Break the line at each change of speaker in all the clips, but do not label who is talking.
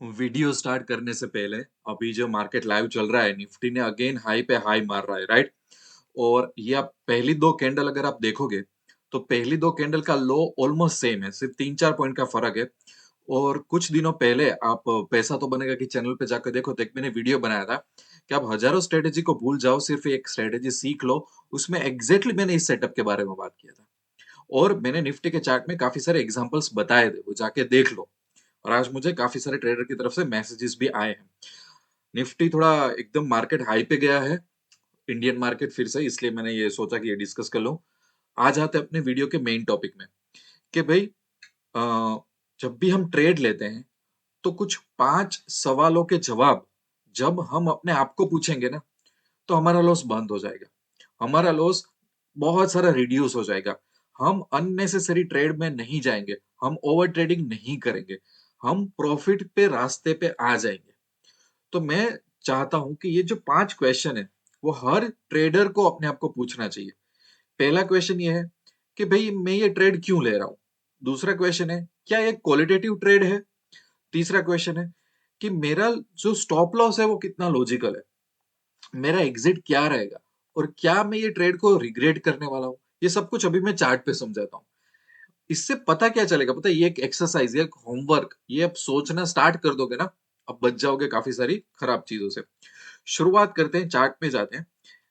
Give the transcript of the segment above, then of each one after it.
Video start करने से पहले अभी जो मार्केट लाइव चल रहा है, निफ्टी ने अगेन हाई पे हाई मार रहा है, राइट? और ये आप पहली दो कैंडल अगर आप देखोगे तो पहली दो कैंडल का लो ऑलमोस्ट सेम है, सिर्फ 3-4 पॉइंट का फर्क है। और कुछ दिनों पहले आप पैसा तो बनेगा कि चैनल पे जाकर देखो तो एक मैंने वीडियो बनाया था कि आप हजारों स्ट्रेटेजी को भूल जाओ, सिर्फ एक स्ट्रेटेजी सीख लो। उसमें एग्जैक्टली मैंने इस सेटअप के बारे में बात किया था और मैंने निफ्टी के चार्ट में काफी सारे एग्जांपल्स बताए थे, वो जाके देख लो। और आज मुझे काफी सारे ट्रेडर की तरफ से मैसेजेस भी आए हैं। निफ्टी थोड़ा एकदम मार्केट हाई पे गया है, इंडियन मार्केट फिर से, इसलिए मैंने ये सोचा कि ये डिस्कस कर लूं। आज आते हैं अपने वीडियो के मेन टॉपिक में कि भाई अ, जब भी हम ट्रेड लेते हैं तो कुछ 5 सवालों के जवाब जब हम अपने आप को पूछेंगे ना, तो हमारा लॉस बंद हो जाएगा। हमारा लॉस बहुत सारा रिड्यूस हो जाएगा। हम अननेसेसरी ट्रेड में नहीं जाएंगे, हम ओवर ट्रेडिंग नहीं करेंगे, हम प्रॉफिट पे रास्ते पे आ जाएंगे। तो मैं चाहता हूं कि ये जो 5 क्वेश्चन है वो हर ट्रेडर को अपने आप को पूछना चाहिए। पहला क्वेश्चन ये है कि भाई मैं ये ट्रेड क्यों ले रहा हूं। दूसरा क्वेश्चन है, क्या ये क्वालिटेटिव ट्रेड है। तीसरा क्वेश्चन है कि मेरा जो स्टॉप लॉस है वो कितना लॉजिकल है, मेरा एग्जिट क्या रहेगा, और क्या मैं ये ट्रेड को रिग्रेट करने वाला हूँ। ये सब कुछ अभी मैं चार्ट पे समझाता हूँ। इससे पता क्या चलेगा, पता है, ये एक एक्सरसाइज, ये एक होमवर्क, ये अब सोचना स्टार्ट कर दोगे ना, अब बच जाओगे काफी सारी खराब चीजों से। शुरुआत करते हैं, चार्ट में जाते हैं।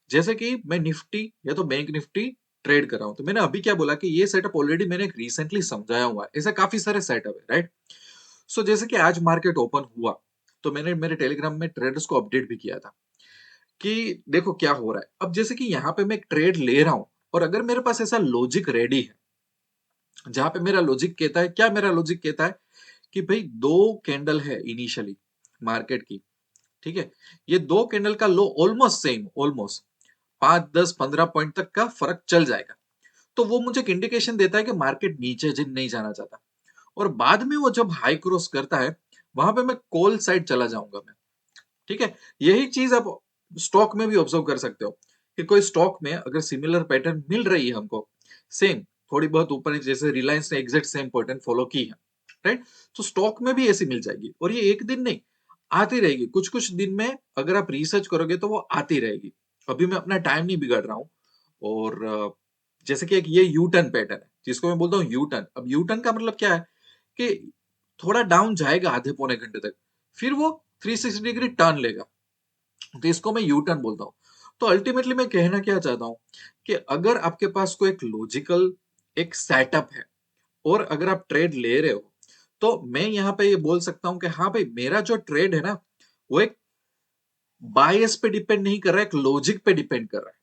जैसे कि मैं निफ्टी या तो बैंक निफ्टी ट्रेड कर रहा हूं, तो मैंने अभी क्या बोला कि ये सेटअप ऑलरेडी मैंने रिसेंटली समझाया हुआ है। ऐसे काफी सारे सेटअप है, राइट? सो जैसे कि आज मार्केट ओपन हुआ तो मैंने मेरे टेलीग्राम में ट्रेडर्स को अपडेट भी किया था कि देखो क्या हो रहा है। अब जैसे कि यहाँ पे मैं एक ट्रेड ले रहा हूं और अगर मेरे पास ऐसा लॉजिक रेडी है जहां पे मेरा लॉजिक कहता है, क्या मेरा लॉजिक कहता है कि भाई दो कैंडल है इनिशियली मार्केट की, ठीक है, ये दो कैंडल का लो ऑलमोस्ट सेम, ऑलमोस्ट 5, 10, 15 पॉइंट तक का फर्क चल जाएगा, तो वो मुझे एक इंडिकेशन देता है कि मार्केट नीचे जिन नहीं जाना चाहता। और बाद में वो जब हाई क्रॉस करता है वहां पे मैं कॉल साइड चला जाऊंगा मैं, ठीक है। यही चीज आप स्टॉक में भी ऑब्जर्व कर सकते हो कि कोई स्टॉक में अगर सिमिलर पैटर्न मिल रही है हमको, सेम थोड़ी बहुत ऊपर नीचे, जैसे रिलायंस ने एग्जैक्ट सेम पैटर्न फॉलो की है, राइट? तो स्टॉक में भी ऐसी मिल जाएगी और ये एक दिन नहीं, आती रहेगी। कुछ कुछ दिन में अगर आप रिसर्च करोगे तो वो आती रहेगी। अभी मैं अपना टाइम नहीं बिगाड़ रहा हूँ। और जैसे कि एक ये यू टर्न पैटर्न है जिसको मैं बोलता हूँ यू टर्न। अब यू टर्न का मतलब क्या है कि थोड़ा डाउन जाएगा आधे पौने घंटे तक, फिर वो 360 डिग्री टर्न लेगा, तो इसको मैं यू टर्न बोलता हूँ। तो अल्टीमेटली मैं कहना क्या चाहता हूँ कि अगर आपके पास कोई एक लॉजिकल एक सेटअप है और अगर आप ट्रेड ले रहे हो, तो मैं यहाँ पे ये बोल सकता हूँ कि हाँ भाई, मेरा जो ट्रेड है ना, वो एक बायस पे डिपेंड नहीं कर रहा है, एक लॉजिक पे डिपेंड कर रहा है।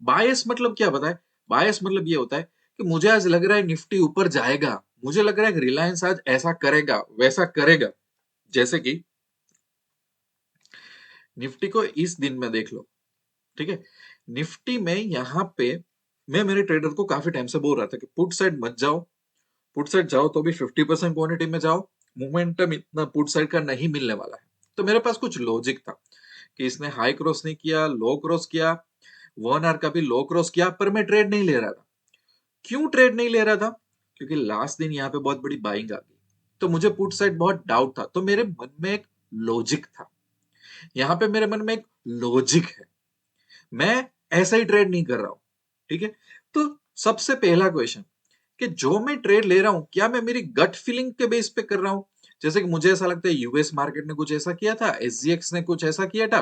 बायस मतलब क्या बताए? बायस मतलब ये होता है कि मुझे आज लग रहा है निफ्टी ऊपर जाएगा, मुझे लग रहा है कि रिलायंस आज ऐसा करेगा वैसा करेगा। जैसे कि निफ्टी को इस दिन में देख लो, ठीक है। निफ्टी में यहाँ पे मैं मेरे ट्रेडर को काफी टाइम से बोल रहा था कि पुट साइड मत जाओ, पुट साइड जाओ तो भी 50% क्वांटिटी में जाओ, मोमेंटम इतना पुट साइड का नहीं मिलने वाला है। तो मेरे पास कुछ लॉजिक था कि इसने हाई क्रॉस नहीं किया, लो क्रॉस किया, 1 आवर का भी लो क्रॉस किया, पर मैं ट्रेड नहीं ले रहा था। क्यों ट्रेड नहीं ले रहा था? क्योंकि लास्ट दिन यहाँ पे बहुत बड़ी बाइंग आ गई, तो मुझे पुट साइड बहुत डाउट था। तो मेरे मन में एक लॉजिक था, यहाँ पे मेरे मन में एक लॉजिक है, मैं ऐसा ही ट्रेड नहीं कर रहा हूं, ठीक है। तो सबसे पहला क्वेश्चन कि जो मैं ट्रेड ले रहा हूं, क्या मैं मेरी गट फीलिंग के बेस पे कर रहा हूं? जैसे कि मुझे ऐसा लगता है यूएस मार्केट ने कुछ ऐसा किया था, एसजीएक्स ने कुछ ऐसा किया था,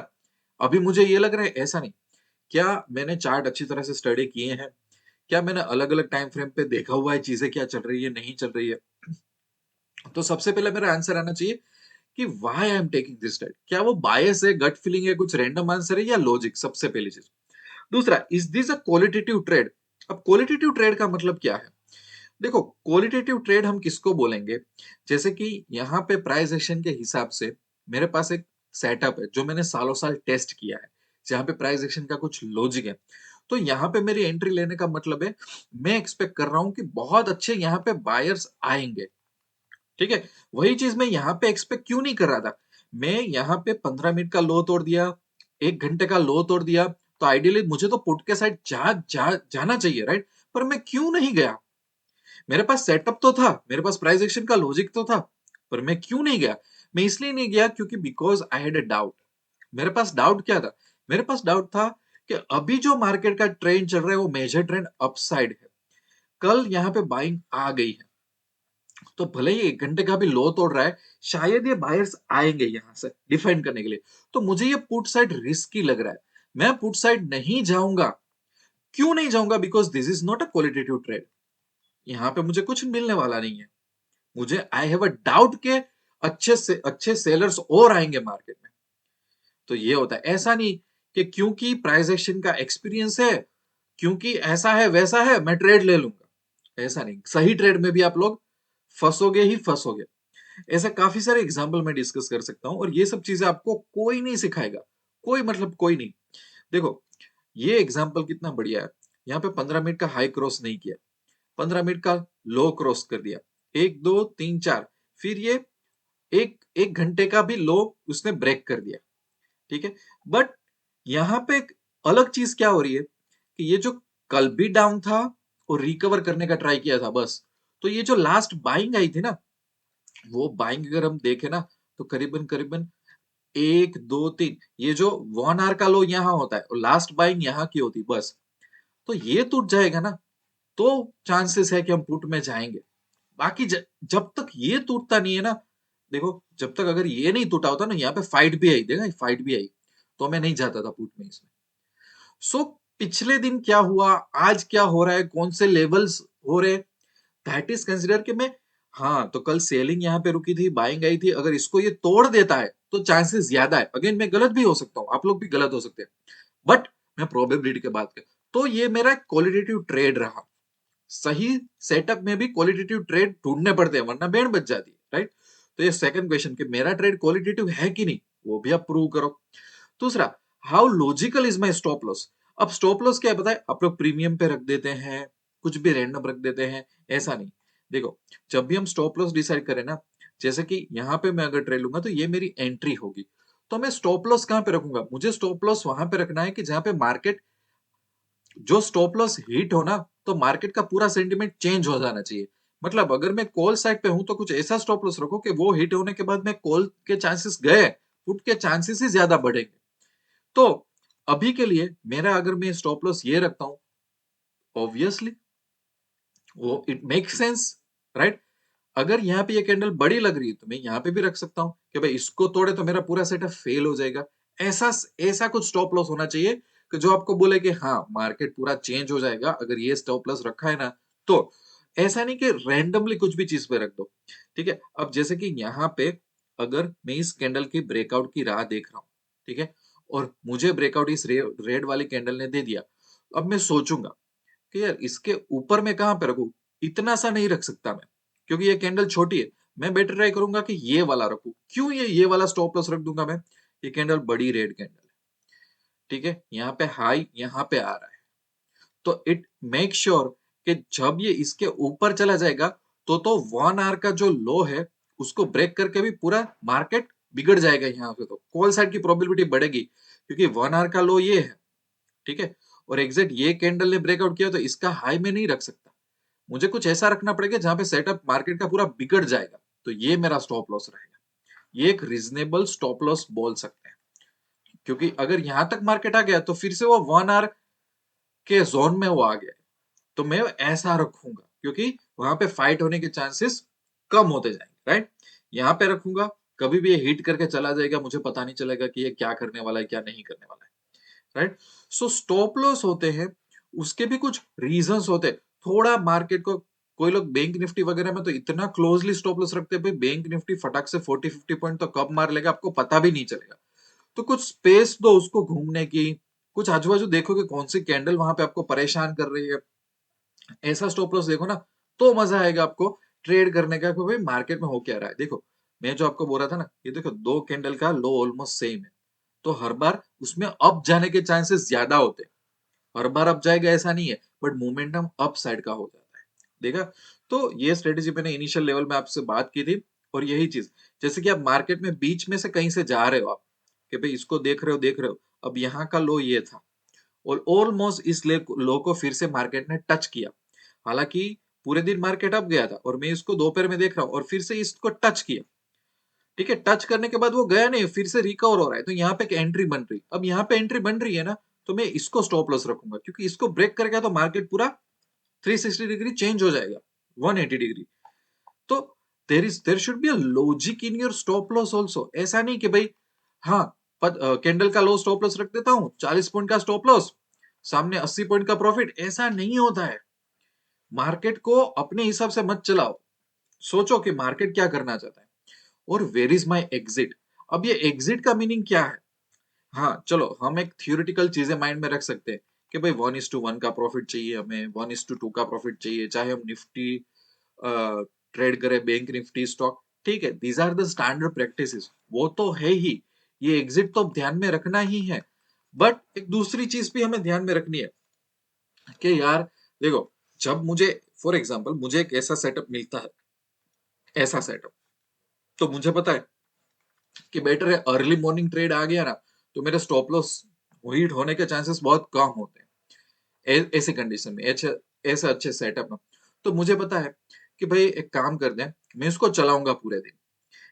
अभी मुझे ये लग रहा है ऐसा नहीं। क्या मैंने चार्ट अच्छी तरह से स्टडी किए हैं? क्या मैंने अलग अलग टाइम फ्रेम पे देखा हुआ है चीजें क्या चल रही है नहीं चल रही है? तो सबसे पहले मेरा आंसर आना चाहिए कि why I am taking this trade. क्या वो बायस है, गट फीलिंग है, कुछ रैंडम आंसर है, या लॉजिक? सबसे पहली चीज। दूसरा, is this a qualitative trade? अब क्वालिटेटिव ट्रेड का मतलब क्या है? देखो, क्वालिटेटिव ट्रेड हम किसको बोलेंगे? जैसे कि यहाँ पे प्राइस एक्शन के हिसाब से मेरे पास एक सेटअप है जो मैंने सालों साल टेस्ट किया है, जहां पे प्राइस एक्शन का कुछ लॉजिक है। तो यहाँ पे मेरी एंट्री लेने का मतलब है, मैं एक्सपेक्ट कर रहा हूं कि बहुत अच्छे यहाँ पे बायर्स आएंगे, ठीक है। वही चीज मैं यहाँ पे एक्सपेक्ट क्यों नहीं कर रहा था? मैं यहाँ पे 15 मिनट का लो तोड़ दिया, 1 घंटे का लो तोड़ दिया, तो आइडियली मुझे तो पुट के साइड जाना चाहिए, राइट? पर मैं क्यों नहीं गया? मेरे पास सेटअप तो था, मेरे पास प्राइस एक्शन का लॉजिक तो था, पर मैं क्यों नहीं गया? मैं इसलिए नहीं गया क्योंकि because I had a doubt. मेरे पास डाउट क्या था? मेरे पास डाउट था कि अभी जो मार्केट का ट्रेंड चल रहा है वो मेजर ट्रेंड अपसाइड है। कल यहाँ पे बाइंग आ गई है, तो भले ही 1 घंटे का भी लो तोड़ रहा है, शायद ये बायर्स आएंगे यहां से डिफेंड करने के लिए। तो मुझे ये पुट साइड रिस्की लग रहा है, मैं पुट साइड नहीं जाऊंगा। क्यों नहीं जाऊंगा? Because this is not a qualitative trade. यहाँ पे मुझे कुछ मिलने वाला नहीं है। मुझे आई हैव अ डाउट के अच्छे से अच्छे सेलर्स और आएंगे मार्केट में। तो ये होता है, ऐसा नहीं कि क्योंकि प्राइस एक्शन का एक्सपीरियंस है, क्योंकि ऐसा है वैसा है मैं ट्रेड ले लूंगा। ऐसा नहीं, सही ट्रेड में भी आप लोग फंसोगे ही फंसोगे। ऐसा काफी सारे एग्जाम्पल मैं डिस्कस कर सकता हूं, और ये सब चीजें आपको कोई नहीं सिखाएगा। कोई मतलब कोई नहीं। देखो, ये एग्जाम्पल कितना बढ़िया है। यहाँ पे 15 मिनट का हाई क्रॉस नहीं किया, 15 मिनट का लो क्रॉस कर दिया, 1 2 3 4, फिर ये एक एक घंटे का भी लो उसने ब्रेक कर दिया। ठीक है, बट यहाँ पे एक अलग चीज क्या हो रही है कि ये जो कल भी डाउन था और रिकवर करने का ट्राई किया था बस, तो ये जो लास्ट बाइंग आई थी ना, वो बाइंग अगर हम देखें ना, तो करीबन करीबन 1 2 3, ये जो 1 आवर का लो यहाँ होता है और लास्ट बाइंग यहाँ की होती बस, तो ये टूट जाएगा ना, तो चांसेस है कि हम पुट में जाएंगे। बाकी जब तक ये टूटता नहीं है ना, देखो, जब तक अगर ये नहीं टूटा होता ना, यहाँ पे फाइट भी आई, देखा फाइट भी आई, तो मैं नहीं जाता था पुट में इसमें। सो पिछले दिन क्या हुआ, आज क्या हो रहा है, कौन से लेवल्स हो रहे, दैट इज कंसिडर कि मैं, हाँ तो कल सेलिंग यहाँ पे रुकी थी, बाइंग आई थी, अगर इसको ये तोड़ देता है तो चांसेस ज्यादा है। अगेन मैं गलत भी हो सकता हूँ, आप लोग भी गलत हो सकते हैं, बट मैं प्रोबेबिलिटी की बात कर, तो ये मेरा क्वालिटेटिव ट्रेड रहा। सही सेटअप में भी क्वालिटेटिव ट्रेड ढूंढने पड़ते हैं, वरना बैंड बच जाती है, राइट? तो ये सेकंड क्वेश्चन कि मेरा ट्रेड क्वालिटेटिव है कि नहीं, वो भी आप प्रूव करो। दूसरा, how logical is my stop loss. अब स्टॉप लॉस क्या है पता है? आप लोग प्रीमियम पे रख देते हैं, कुछ भी रैंडम रख देते हैं, ऐसा नहीं। देखो, जब भी हम स्टॉप लॉस डिसाइड करें ना, जैसे कि यहाँ पे मैं अगर ट्रेड लूंगा तो ये मेरी एंट्री होगी, तो मैं स्टॉप लॉस कहां पे रखूंगा? मुझे स्टॉप लॉस वहां पे रखना है कि जहां पे मार्केट, जो स्टॉप लॉस हिट हो ना, तो मार्केट का पूरा सेंटीमेंट चेंज हो जाना चाहिए। मतलब अगर मैं कॉल साइड पे हूं तो कुछ ऐसा स्टॉप लॉस रखो कि वो हिट होने के बाद में कॉल के चांसेस गए, पुट के चांसेस ही ज्यादा बढ़ेंगे। तो अभी के लिए मेरा, अगर मैं स्टॉप लॉस ये रखता हूं, ऑब्वियसली वो इट मेक सेंस, राइट? अगर यहाँ पे ये कैंडल बड़ी लग रही है तो मैं यहाँ पे भी रख सकता हूँ कि भाई इसको तोड़े तो मेरा पूरा सेटअप फेल हो जाएगा। ऐसा ऐसा कुछ स्टॉप लॉस होना चाहिए कि जो आपको बोले कि हाँ मार्केट पूरा चेंज हो जाएगा अगर ये स्टॉप लॉस रखा है ना। तो ऐसा नहीं कि रैंडमली कुछ भी चीज पे रख दो। ठीक है, अब जैसे कि यहाँ पे अगर मैं इस कैंडल की ब्रेकआउट की राह देख रहा हूँ, ठीक है, और मुझे ब्रेकआउट इस रेड वाली कैंडल ने दे दिया, अब मैं सोचूंगा कि यार इसके ऊपर मैं कहां पे रखूं। इतना सा नहीं रख सकता मैं, क्योंकि ये कैंडल छोटी है। मैं बेटर ट्राई करूंगा कि ये वाला रखूं। क्यों ये वाला स्टॉप लॉस रख दूंगा मैं? ये कैंडल बड़ी रेड कैंडल है, ठीक है, यहाँ पे हाई यहाँ पे आ रहा है, तो इट मेक श्योर कि जब ये इसके ऊपर चला जाएगा तो 1 आवर का जो लो है उसको ब्रेक करके भी पूरा मार्केट बिगड़ जाएगा। यहाँ पे तो कॉल साइड की प्रोबेबिलिटी बढ़ेगी, क्योंकि 1 आवर का लो ये है, ठीक है, और एग्जैक्ट ये कैंडल ने ब्रेकआउट किया तो इसका हाई में नहीं रख सकता। मुझे कुछ ऐसा रखना पड़ेगा जहां पे सेटअप मार्केट का पूरा बिगड़ जाएगा, तो ये मेरा स्टॉप लॉस रहेगा। ये एक रीजनेबल स्टॉप लॉस बोल सकते हैं, क्योंकि अगर यहां तक मार्केट आ गया तो फिर से वो 1 आवर के जोन में वो आ गया, तो मैं ऐसा रखूंगा क्योंकि वहां पे फाइट होने के चांसेस कम होते जाएंगे, राइट? यहाँ पे रखूंगा, कभी भी ये हिट करके चला जाएगा, मुझे पता नहीं चलेगा कि ये क्या करने वाला है क्या नहीं करने वाला है, राइट? सो स्टॉप लॉस होते हैं, उसके भी कुछ रीजंस होते हैं। थोड़ा मार्केट को, कोई लोग बैंक निफ्टी वगैरह में तो इतना क्लोजली स्टॉप लॉस रखते हैं, भाई बैंक निफ्टी फटाक से 40-50 पॉइंट तो कब मार लेगा आपको पता भी नहीं चलेगा। तो कुछ स्पेस दो उसको घूमने की, कुछ आजू बाजू देखो कि कौन सी कैंडल वहां पे आपको परेशान कर रही है, ऐसा स्टॉप लॉस देखो ना, तो मजा आएगा आपको ट्रेड करने का कि भाई मार्केट में हो क्या रहा है। देखो, मैं जो आपको बोल रहा था ना, ये देखो दो कैंडल का लो ऑलमोस्ट सेम है, तो हर बार उसमें अप जाने के चांसेस ज्यादा होते हैं। हर बार अप जाएगा ऐसा नहीं है, बट मोमेंटम अप साइड का हो जाता है, देखा? तो ये स्ट्रेटेजी मैंने इनिशियल लेवल में आपसे बात की थी। और यही चीज, जैसे कि आप मार्केट में बीच में से कहीं से जा रहे हो आप, कि भाई इसको देख रहे हो, अब यहाँ का लो ये था और ऑलमोस्ट इस लो को फिर से मार्केट ने टच किया। हालांकि पूरे दिन मार्केट अप गया था और मैं इसको दोपहर में देख रहा हूँ और फिर से इसको टच किया, ठीक है, टच करने के बाद वो गया नहीं, फिर से रिकवर हो रहा है, तो यहाँ पे एक एंट्री बन रही, अब यहाँ पे एंट्री बन रही है ना, तो मैं इसको स्टॉप लॉस रखूंगा, क्योंकि इसको ब्रेक करेगा तो मार्केट पूरा 360 डिग्री चेंज हो जाएगा, 180 डिग्री। तो there should be a logic in your stop loss also. ऐसा नहीं कि भाई हाँ, कैंडल का लो स्टॉप लॉस रख देता हूं, 40 पॉइंट का स्टॉप लॉस, सामने 80 पॉइंट का प्रॉफिट, ऐसा नहीं होता है। मार्केट को अपने हिसाब से मत चलाओ, सोचो कि मार्केट क्या करना चाहता है और वेर इज माई एग्जिट। अब ये एग्जिट का मीनिंग क्या है? हाँ चलो, हम एक थियोरिटिकल चीजें माइंड में रख सकते हैं कि भाई 1:1 का प्रॉफिट चाहिए हमें, 1:2 का प्रॉफिट चाहिए, चाहे हम निफ्टी ट्रेड करें, बैंक निफ्टी स्टॉक, ठीक है, these are the standard practices, वो तो है ही, ये एग्जिट तो ध्यान में रखना ही है। बट एक दूसरी चीज भी हमें ध्यान में रखनी है कि यार देखो, जब मुझे फॉर एग्जाम्पल मुझे एक ऐसा सेटअप मिलता है, ऐसा सेटअप, तो मुझे पता है कि बेटर है अर्ली मॉर्निंग ट्रेड आ गया ना, तो मेरे स्टॉप लॉस हिट होने के चांसेस बहुत कम होते हैं ऐसे कंडीशन में, ऐसे अच्छे सेटअप में। तो मुझे पता है कि भाई एक काम कर दें, मैं इसको चलाऊंगा पूरे दिन,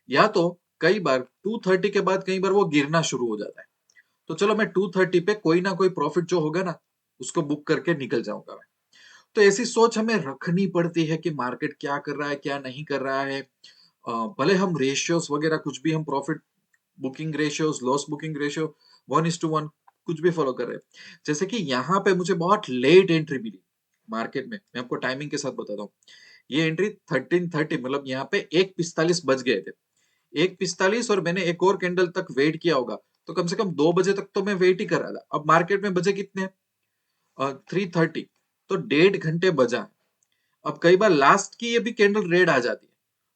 या तो कई बार 2:30 के बाद कई बार वो गिरना शुरू हो जाता है, तो चलो मैं 2:30 पे कोई ना कोई प्रॉफिट जो होगा ना, उसको बुक करके निकल जाऊंगा मैं। तो ऐसी सोच हमें रखनी पड़ती है कि मार्केट क्या कर रहा है, क्या नहीं कर रहा है। भले हम रेशियोस वगैरह कुछ भी, हम profit booking ratios, loss booking ratio 1:1 कुछ भी फॉलो कर रहे हैं। जैसे कि यहाँ पे मुझे बहुत लेट एंट्री मिली मार्केट में, मैं आपको टाइमिंग के साथ बताता हूँ। ये एंट्री 13:30, मतलब यहाँ पे 1:45 बज गए थे, 1:45, और मैंने एक और कैंडल तक वेट किया होगा, तो कम से कम 2 बजे तक तो मैं वेट ही कर रहा था। अब मार्केट में बजे कितने, 3:30, तो 1.5 घंटे बजा है। अब कई बार लास्ट की ये भी कैंडल रेड आ जाती है,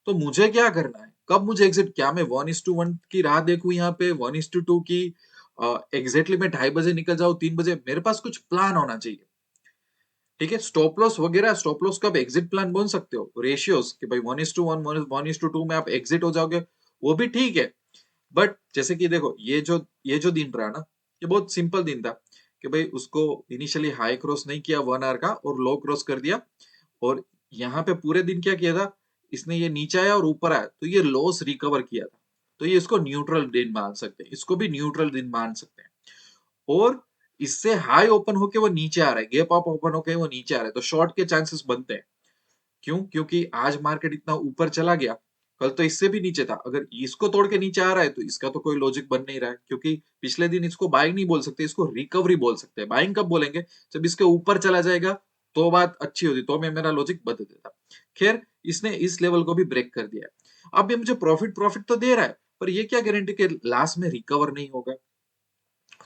तो मुझे क्या करना है, कब मुझे एग्जिट, क्या मैं 1:1 की राह देखूं, यहाँ पे 1:2 की एग्जैक्टली मैं 2:30 बजे निकल जाऊं, 3 बजे, मेरे पास कुछ प्लान होना चाहिए। ठीक है, स्टॉप लॉस वगैरह, स्टॉप लॉस का एग्जिट प्लान बोल सकते हो, रेशियोज कि भाई 1:1, 1:2 में आप एग्जिट हो जाओगे, वो भी ठीक है। बट जैसे कि देखो, ये जो दिन रहा ना, ये बहुत सिंपल दिन था कि भाई उसको इनिशियली हाई क्रॉस नहीं किया 1 आवर का, और लो क्रॉस कर दिया, और यहाँ पे पूरे दिन क्या किया था, इसने ये नीचे आया और ऊपर आया, तो ये लॉस रिकवर किया था, तो ये इसको न्यूट्रल दिन मान सकते हैं, इसको भी न्यूट्रल दिन मान सकते हैं। और इससे हाई ओपन होके वो नीचे आ रहा है, गैप अप ओपन होके वो नीचे आ रहा है, तो शॉर्ट के चांसेस बनते हैं। क्यों? क्योंकि आज मार्केट इतना ऊपर चला गया, कल तो इससे भी नीचे था, अगर इसको तोड़ के नीचे आ रहा है तो इसका तो कोई लॉजिक बन नहीं रहा है, क्योंकि पिछले दिन इसको बाइंग नहीं बोल सकते, इसको रिकवरी बोल सकते हैं। बाइंग कब बोलेंगे, जब इसके ऊपर चला जाएगा, तो बात अच्छी होती, तो मैं मेरा लॉजिक बदल देता। खैर, इसने इस लेवल को भी ब्रेक कर दिया है। अब ये मुझे प्रॉफिट प्रॉफिट तो दे रहा है, पर ये क्या गारंटी कि लास्ट में रिकवर नहीं होगा।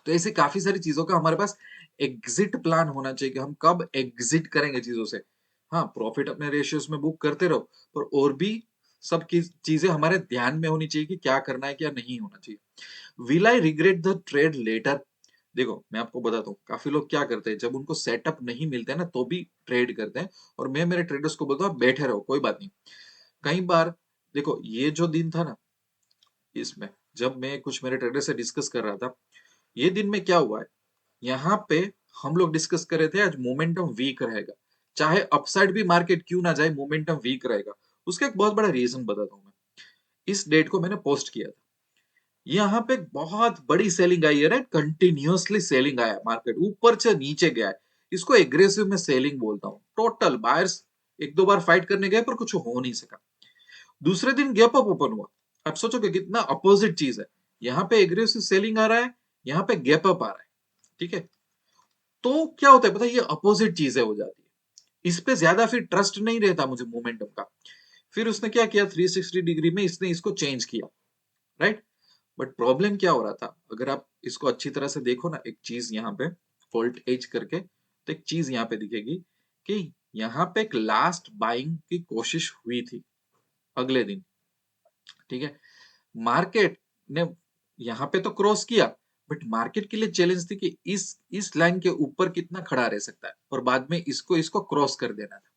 तो ऐसी काफी सारी चीजों का हमारे पास एग्जिट प्लान होना चाहिए कि हम कब एग्जिट करेंगे चीजों से। हाँ, प्रॉफिट अपने रेशियोज में बुक करते रहो, पर और भी सब की चीजें हमारे ध्यान में होनी चाहिए कि क्या करना है, क्या नहीं होना चाहिए। Will I regret the trade later? देखो, मैं आपको बताता हूँ, काफी लोग क्या करते हैं, जब उनको सेटअप नहीं मिलते हैं ना, तो भी ट्रेड करते हैं, और मैं मेरे ट्रेडर्स को बोलता हूँ बैठे रहो, कोई बात नहीं। कई बार देखो, ये जो दिन था ना, इसमें जब मैं कुछ मेरे ट्रेडर से डिस्कस कर रहा था, ये दिन में क्या हुआ है, यहाँ पे हम लोग डिस्कस कर रहे थे आज मोमेंटम वीक रहेगा, चाहे अपसाइड भी मार्केट क्यों ना जाए, मोमेंटम वीक रहेगा। उसका एक बहुत बड़ा रीजन बताता हूँ मैं। इस डेट को मैंने पोस्ट किया था, यहाँ पे बहुत बड़ी सेलिंग आई है, राइट, कंटिन्यूअसली सेलिंग आया, मार्केट ऊपर से नीचे गया है, इसको एग्रेसिव में सेलिंग बोलता हूँ। टोटल बायर्स एक दो बार फाइट करने गए, पर कुछ हो नहीं सका। दूसरे दिन गैप अप ओपन हुआ। अब सोचो कि कितना अपोजिट चीज है, यहाँ पे एग्रेसिव सेलिंग आ रहा है, यहाँ पे गैप अप आ रहा है। ठीक है, तो क्या होता है पता है, ये अपोजिट चीजें हो जाती है, इस पे ज्यादा फिर ट्रस्ट नहीं रहता मुझे मोमेंटम का। फिर उसने क्या किया, 360 डिग्री में इसने इसको चेंज किया, राइट। बट प्रॉब्लम क्या हो रहा था, अगर आप इसको अच्छी तरह से देखो ना, एक चीज यहाँ पे फॉल्ट एज करके, तो एक चीज यहाँ पे दिखेगी कि यहाँ पे एक लास्ट बाइंग की कोशिश हुई थी अगले दिन। ठीक है, मार्केट ने यहाँ पे तो क्रॉस किया, बट मार्केट के लिए चैलेंज थी कि इस लाइन के ऊपर कितना खड़ा रह सकता है, और बाद में इसको इसको क्रॉस कर देना था।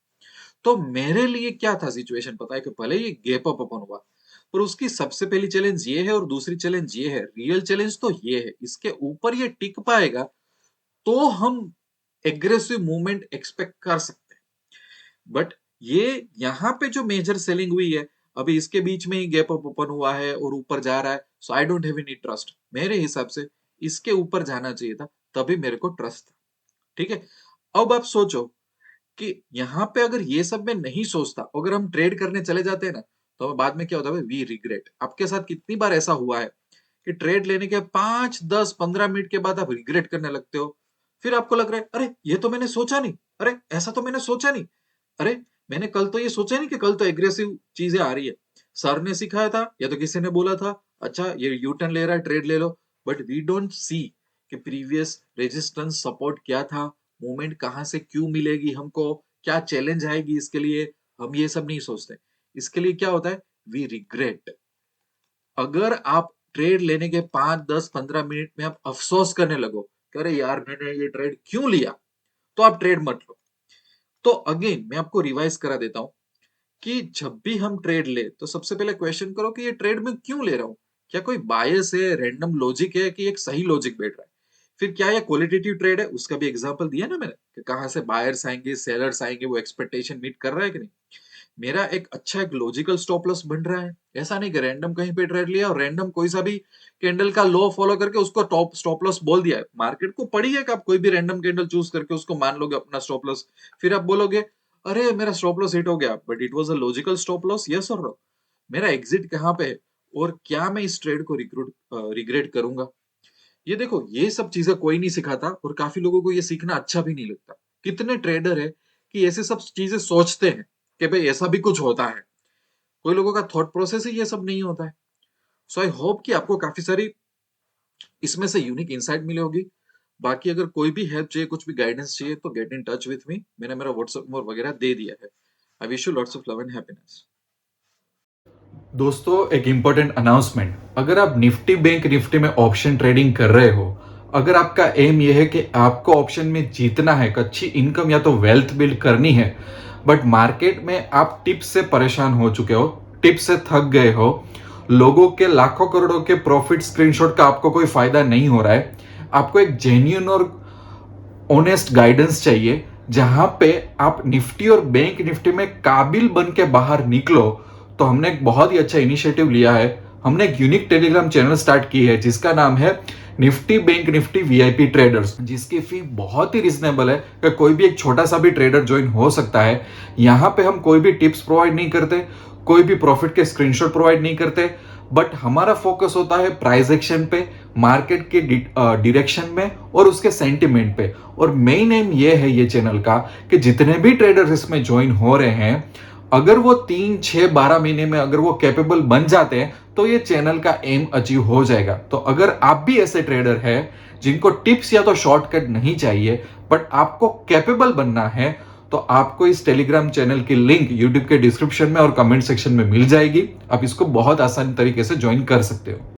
तो मेरे लिए क्या था सिचुएशन पता है, कि भले ये गैप अप ओपन हुआ, पर उसकी सबसे पहली चैलेंज ये है, और दूसरी चैलेंज ये है, रियल चैलेंज तो ये है, इसके ऊपर ये टिक पाएगा तो हम एग्रेसिव मूवमेंट एक्सपेक्ट कर सकते हैं। बट ये यहाँ पे जो मेजर सेलिंग हुई है, अभी इसके बीच में ही गैप अप ओपन हुआ है और ऊपर जा रहा है, so I don't have any trust. मेरे हिसाब से इसके ऊपर जाना चाहिए था, तभी मेरे को ट्रस्ट था। ठीक है, अब आप सोचो कि यहाँ पे अगर ये सब मैं नहीं सोचता, अगर हम ट्रेड करने चले जाते हैं ना, तो हमें बाद में क्या होता है, वी रिग्रेट। आपके साथ कितनी बार ऐसा हुआ है कि ट्रेड लेने के 5, 10, 15 मिनट के बाद आप रिग्रेट करने लगते हो। फिर आपको लग रहा है, अरे ये तो मैंने सोचा नहीं, अरे ऐसा तो मैंने सोचा नहीं, अरे मैंने कल तो ये सोचा नहीं कि कल तो एग्रेसिव चीजें आ रही है। सर ने सिखाया था या तो किसी ने बोला था, अच्छा ये यू टर्न ले रहा है, ट्रेड ले लो। बट वी डोंट सी कि प्रीवियस रेजिस्टेंस सपोर्ट क्या था, मूवमेंट कहां से क्यों मिलेगी हमको, क्या चैलेंज आएगी इसके लिए। हम ये सब नहीं सोचते। इसके लिए क्या होता है, वी रिग्रेट। अगर आप ट्रेड लेने के 5, 10, 15 मिनट में आप अफसोस करने लगो कि अरे यार मैंने ये ट्रेड क्यों लिया, तो आप ट्रेड मत लो। तो अगेन मैं आपको रिवाइज करा देता हूं कि जब भी हम ट्रेड ले तो सबसे पहले क्वेश्चन करो कि ये ट्रेड में क्यों ले रहा हूं। क्या कोई बायस है, रैंडम लॉजिक है, कि एक सही लॉजिक बैठ रहा है। फिर क्या ये क्वालिटेटिव ट्रेड है, उसका भी एग्जांपल दिया ना मैंने कि कहां से बायर्स आएंगे, सेलर्स आएंगे, वो एक्सपेक्टेशन मीट कर रहा है कि नहीं। मेरा एक अच्छा एक लॉजिकल स्टॉप लॉस बन रहा है। ऐसा नहीं कि रैंडम कहीं पे ट्रेड लिया और रैंडम कोई सा भी कैंडल का लो फॉलो करके उसको टॉप स्टॉप लॉस बोल दिया है। मार्केट को पड़ी है कि आप कोई भी रैंडम कैंडल चूज करके उसको मान लोगे अपना स्टॉप लॉस, फिर आप बोलोगे अरे मेरा स्टॉप लॉस हिट हो गया, but it was a logical stop loss, yes और नो। मेरा एग्जिट कहां पे है और क्या मैं इस ट्रेड को रिग्रेट करूंगा। ये देखो, ये सब चीजें कोई नहीं सिखाता और काफी लोगों को ये सीखना अच्छा भी नहीं लगता। कितने ट्रेडर है कि ऐसे सब चीजें सोचते हैं कि भाई ऐसा भी कुछ होता है। कोई लोगों का थॉट प्रोसेस ही ये सब नहीं होता है। सो आई होप कि आपको काफी सारी इसमें से यूनिक इंसाइट मिली होगी। बाकी अगर कोई भी हेल्प चाहिए, कुछ भी गाइडेंस चाहिए, तो get in touch with me. मैंने मेरा व्हाट्सएप नंबर वगैरह दे दिया है। I wish you lots of love and happiness.
दोस्तों, एक इंपॉर्टेंट अनाउंसमेंट। अगर आप निफ्टी बैंक निफ्टी में ऑप्शन ट्रेडिंग कर रहे हो, अगर आपका एम यह है कि आपको ऑप्शन में जीतना है, एक अच्छी इनकम या तो वेल्थ बिल्ड करनी है, बट मार्केट में आप टिप्स से परेशान हो चुके हो, टिप्स से थक गए हो, लोगों के लाखों करोड़ों के प्रॉफिट स्क्रीनशॉट का आपको कोई फायदा नहीं हो रहा है, आपको एक जेन्युइन और ऑनेस्ट गाइडेंस चाहिए जहां पे आप निफ्टी और बैंक निफ्टी में काबिल बन के बाहर निकलो, तो हमने एक बहुत ही अच्छा इनिशिएटिव लिया है। हमने एक यूनिक टेलीग्राम चैनल स्टार्ट की है जिसका नाम है Nifty bank Nifty VIP traders, जिसकी फी बहुत ही रिजनेबल है कि कोई भी एक छोटा सा भी ट्रेडर ज्वाइन हो सकता है। यहां पे हम कोई भी टिप्स प्रोवाइड नहीं करते, कोई भी प्रॉफिट के स्क्रीनशॉट प्रोवाइड नहीं करते, बट हमारा फोकस होता है प्राइस एक्शन पे, मार्केट के डायरेक्शन में और उसके सेंटिमेंट पे। और मेन एम ये है ये चैनल का कि जितने भी ट्रेडर्स इसमें ज्वाइन हो रहे हैं, अगर वो 3, 6, 12 महीने में अगर वो कैपेबल बन जाते हैं, तो ये चैनल का एम अचीव हो जाएगा। तो अगर आप भी ऐसे ट्रेडर हैं जिनको टिप्स या तो शॉर्टकट नहीं चाहिए, बट आपको कैपेबल बनना है, तो आपको इस टेलीग्राम चैनल की लिंक यूट्यूब के डिस्क्रिप्शन में और कमेंट सेक्शन में मिल जाएगी। आप इसको बहुत आसान तरीके से ज्वाइन कर सकते हो।